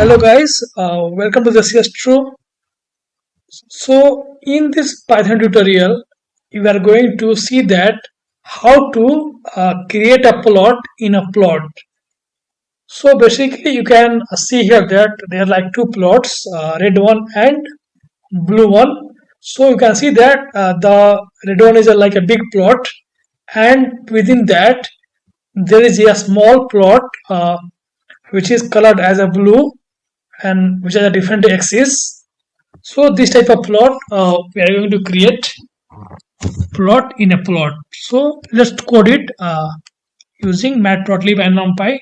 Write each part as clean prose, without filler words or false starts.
Hello guys, welcome to the ASTRO. So in this Python tutorial, you are going to see that how to create a plot in a plot. So basically you can see here that there are like two plots, red one and blue one. So you can see that the red one is like a big plot, and within that there is a small plot which is colored as a blue and which has a different axis. So this type of plot we are going to create plot in a plot. So let's code it using Matplotlib and NumPy.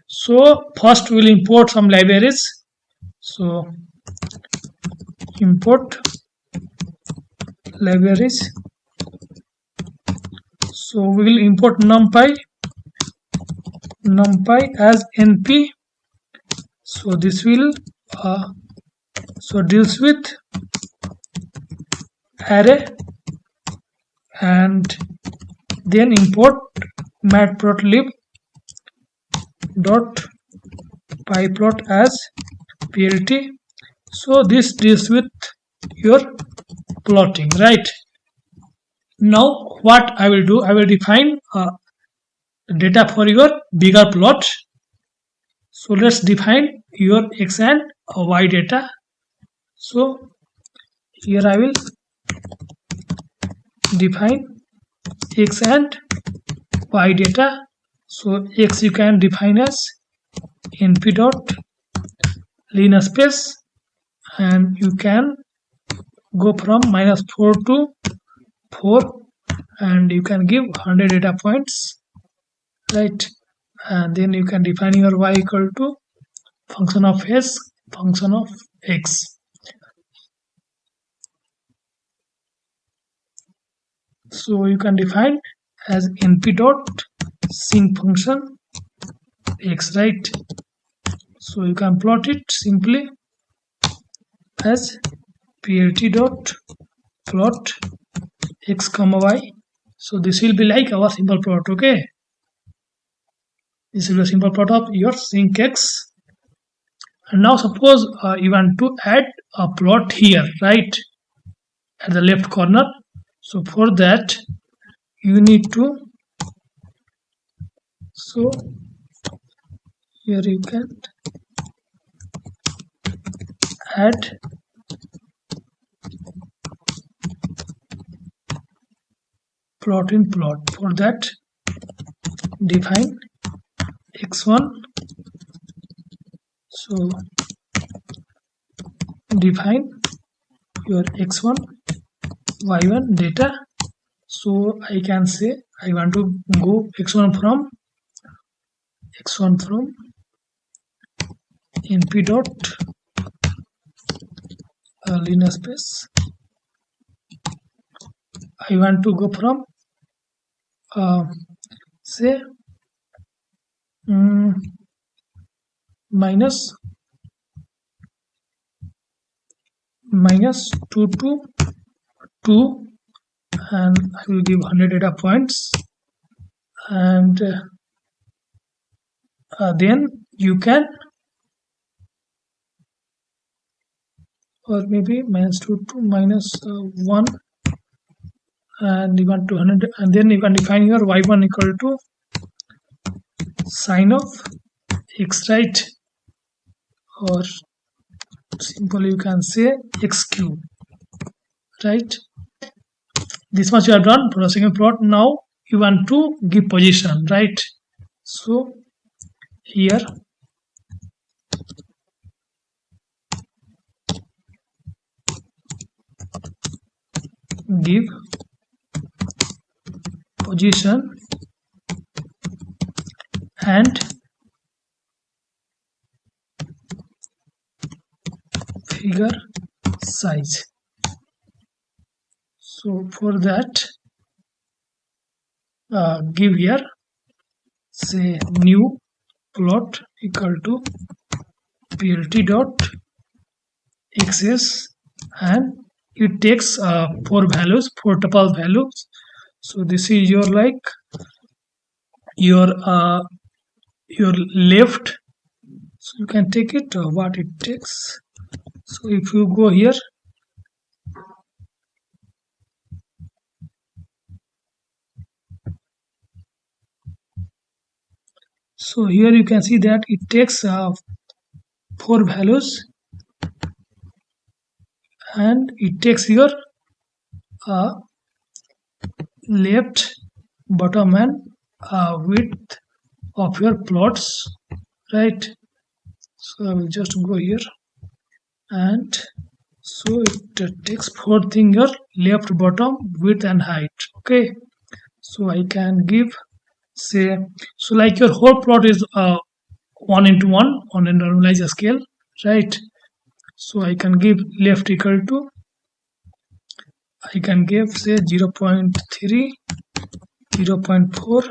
So first we'll import some libraries. So import libraries. So we will import NumPy as np. So this will deals with array, and then import matplotlib dot pyplot as plt. So this deals with your plotting, right? Now what I will do, I will define data for your bigger plot. So let's define your x and y data. So here I will define x and y data. So x you can define as np dot linspace, and you can go from -4 to 4, and you can give 100 data points, right? And then you can define your y equal to function of s, function of x. So you can define as np dot sync function x, right? So you can plot it simply as plt dot plot x comma y. So this will be like our simple plot. Okay, this will be a simple plot of your sync x. And now suppose you want to add a plot here, right, at the left corner. So for that you need to, so here you can add plot in plot. For that define x1. So define your x1 y1 data. So I can say I want to go x1 from np dot linspace. I want to go from say minus 2 to 2, and I will give 100 data points, and then you can, or maybe -2 to -1, and you want 200, and then you can define your y1 equal to sine of x, right? Or simply you can say x cube, right? This much you have done for the second plot. Now you want to give position, right? So here give position and figure size. So for that give here say new plot equal to plt dot xs, and it takes 4 tuple values. So this is your like your left. So you can take it what it takes. So if you go here, so here you can see that it takes 4 values, and it takes your uh, left, bottom, and width of your plots, right? So I will just go here, and so it takes 4 things: your left, bottom, width, and height. Okay, so I can give, say, so like your whole plot is 1 into 1 on a normalized scale, right? So I can give left equal to, I can give say 0.3, 0.4,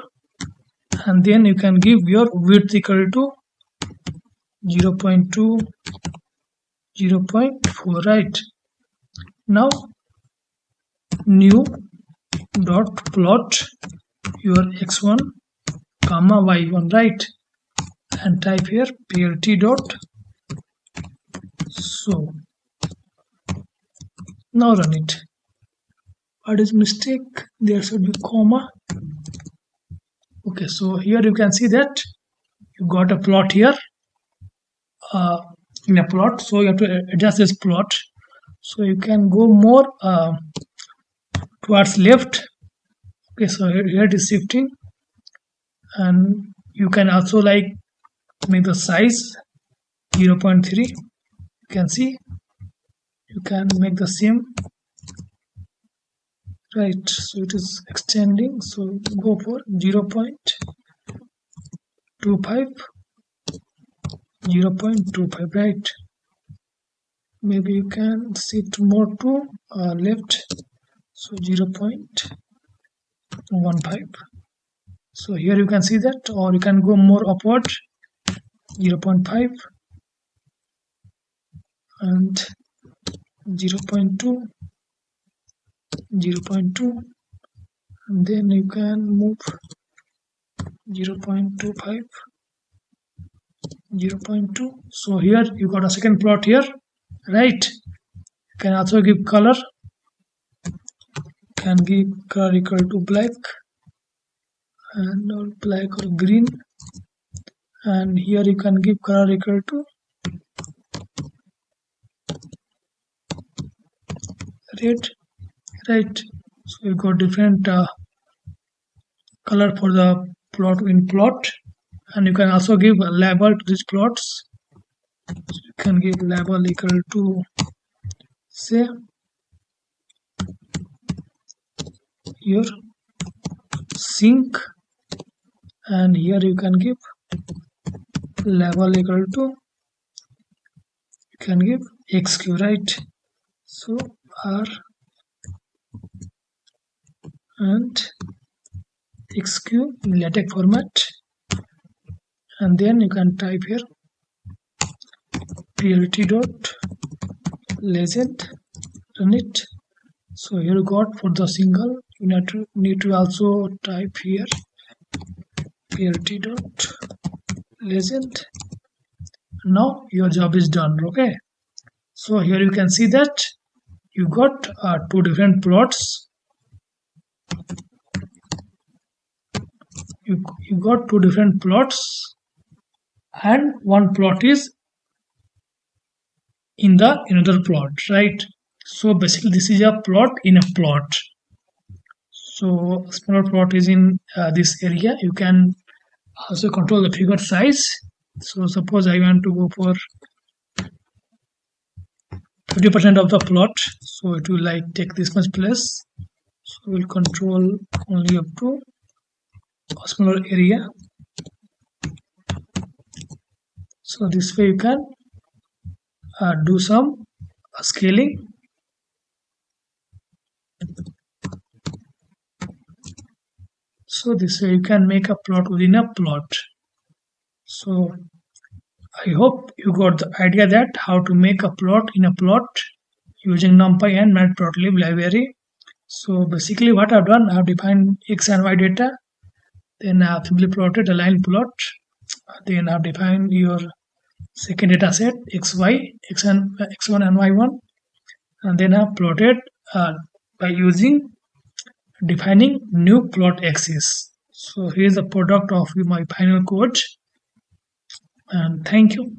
and then you can give your width equal to 0.2, 0.4, right? Now new dot plot your x1 comma y1, right? And type here plt dot. So now run it. What is mistake? There should be comma. Okay, so here you can see that you got a plot here in a plot. So you have to adjust this plot. So you can go more towards left. Okay, so here it is shifting, and you can also like make the size 0.3. You can see you can make the same, right? So it is extending, so go for 0.25, 0.25, right? Maybe you can shift more to left, so 0.15. So here you can see that, or you can go more upward, 0.5 and 0.2, 0.2, and then you can move 0.25, 0.2. So here you got a second plot here, right? You can also give color. Can give color equal to black, and or black or green, and here you can give color equal to red, right? So you got different color for the plot in plot, and you can also give a label to these plots. So you can give label equal to, say, your sink, and here you can give label equal to, you can give xq, right? So r and xq in LaTeX format, and then you can type here plt dot legend, run it. So here you got for the single, you need to also type here plt dot legend. Now your job is done. Okay, so here you can see that you got 2 different plots. You got 2 different plots, and one plot is in the another plot, right? So basically this is a plot in a plot. So smaller plot is in this area. You can also control the figure size. So suppose I want to go for 50% of the plot, so it will like take this much place. So we'll control only up to a smaller area. So this way you can do some scaling. So this way you can make a plot within a plot. So I hope you got the idea that how to make a plot in a plot using NumPy and Matplotlib library. So basically what I've done, I've defined x and y data, then I've simply plotted a line plot, then I've defined your second data set xy, x1 and y1, and then I have plotted uh, by using defining new plot axis. So here is the product of my final code, and thank you.